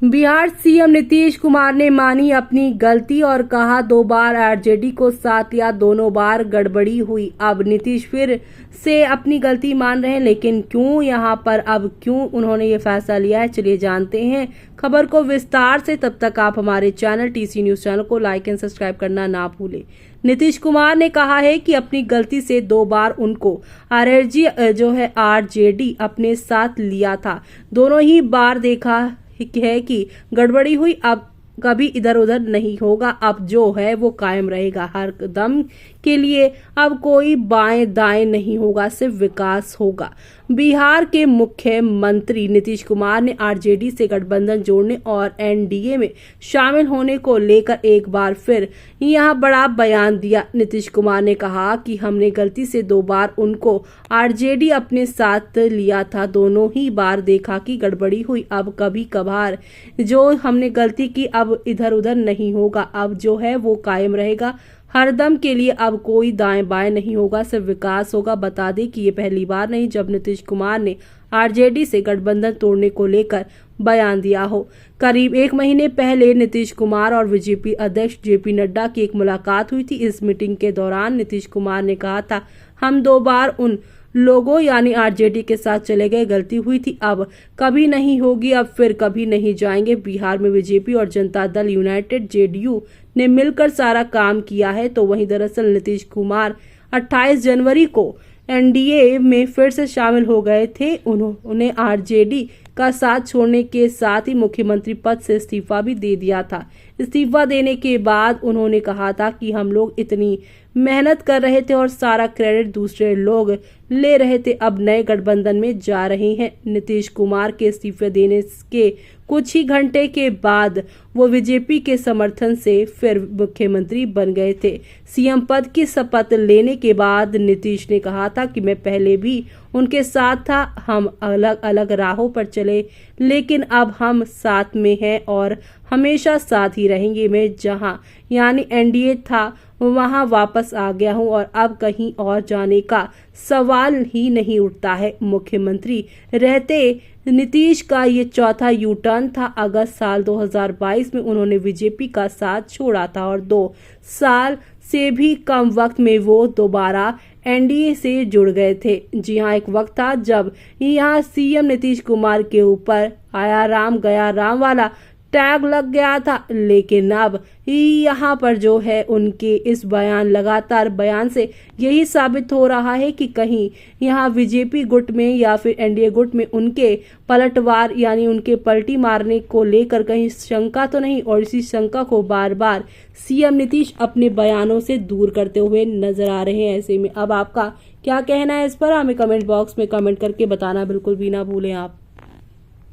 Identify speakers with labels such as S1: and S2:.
S1: Bihar CM Nitish Kumar ने मानी अपनी गलती और कहा 2 बार आरजेडी को साथ दिया, दोनों बार गड़बड़ी हुई। अब नीतीश फिर से अपनी गलती मान रहे हैं, लेकिन क्यों, यहाँ पर अब क्यों उन्होंने ये फैसला लिया है, चलिए जानते हैं खबर को विस्तार से। तब तक आप हमारे चैनल टीसी न्यूज चैनल को लाइक एंड सब्सक्राइब करना ना भूलें। नीतीश कुमार ने कहा है कि अपनी गलती से 2 बार उनको आरजेडी अपने साथ लिया था, दोनों ही बार देखा है कि गड़बड़ी हुई। अब कभी इधर उधर नहीं होगा, अब जो है वो कायम रहेगा। हर कदम के लिए अब कोई बाएं दाएं नहीं होगा, सिर्फ विकास होगा। बिहार के मुख्यमंत्री नीतीश कुमार ने आरजेडी से गठबंधन जोड़ने और एनडीए में शामिल होने को लेकर एक बार फिर यहां बड़ा बयान दिया। नीतीश कुमार ने कहा कि हमने गलती से 2 बार उनको आरजेडी अपने साथ लिया था, दोनों ही बार देखा कि गड़बड़ी हुई। अब कभी कभार जो हमने गलती की अब इधर उधर नहीं होगा, अब जो है वो कायम रहेगा। हरदम के लिए अब कोई दाएं बाएं नहीं होगा, सिर्फ विकास होगा। बता दें कि ये पहली बार नहीं जब नीतीश कुमार ने आरजेडी से गठबंधन तोड़ने को लेकर बयान दिया हो। करीब 1 महीने पहले नीतीश कुमार और बीजेपी अध्यक्ष जेपी नड्डा की एक मुलाकात हुई थी। इस मीटिंग के दौरान नीतीश कुमार ने कहा था, हम 2 बार उन लोगों यानी आरजेडी के साथ चले गए, गलती हुई थी, अब कभी नहीं होगी, अब फिर कभी नहीं जाएंगे। बिहार में बीजेपी और जनता दल यूनाइटेड जेडीयू ने मिलकर सारा काम किया है। तो वहीं दरअसल नीतीश कुमार 28 जनवरी को एनडीए में फिर से शामिल हो गए थे। उन्होंने आरजेडी का साथ छोड़ने के साथ ही मुख्यमंत्री पद से इस्तीफा भी दे दिया था। इस्तीफा देने के बाद उन्होंने कहा था कि हम लोग इतनी मेहनत कर रहे थे और सारा क्रेडिट दूसरे लोग ले रहे थे, अब नए गठबंधन में जा रहे हैं। नीतीश कुमार के इस्तीफे देने के कुछ ही घंटे के बाद वो बीजेपी के समर्थन से फिर मुख्यमंत्री बन गए थे। सीएम पद की शपथ लेने के बाद नीतीश ने कहा था कि मैं पहले भी उनके साथ था, हम अलग अलग राहों पर चले, लेकिन अब हम साथ में हैं और हमेशा साथ ही रहेंगे। मैं जहां यानी एनडीए था वहां वापस आ गया हूं और अब कहीं और जाने का सवाल ही नहीं उठता है। मुख्यमंत्री रहते नीतीश का ये चौथा यू टर्न था। अगस्त साल 2022 में उन्होंने बीजेपी का साथ छोड़ा था और 2 साल से भी कम वक्त में वो दोबारा एनडीए से जुड़ गए थे। जी हाँ, एक वक्त था जब यहाँ सीएम नीतीश कुमार के ऊपर आया राम गया राम वाला टैग लग गया था, लेकिन अब यहाँ पर जो है उनके इस लगातार बयान से यही साबित हो रहा है कि कहीं यहाँ बीजेपी गुट में या फिर एनडीए गुट में उनके पलटवार यानी उनके पलटी मारने को लेकर कहीं शंका तो नहीं, और इसी शंका को बार बार सीएम नीतीश अपने बयानों से दूर करते हुए नजर आ रहे हैं। ऐसे में अब आपका क्या कहना है इस पर, हमें कमेंट बॉक्स में कमेंट करके बताना बिल्कुल भी ना भूलें आप।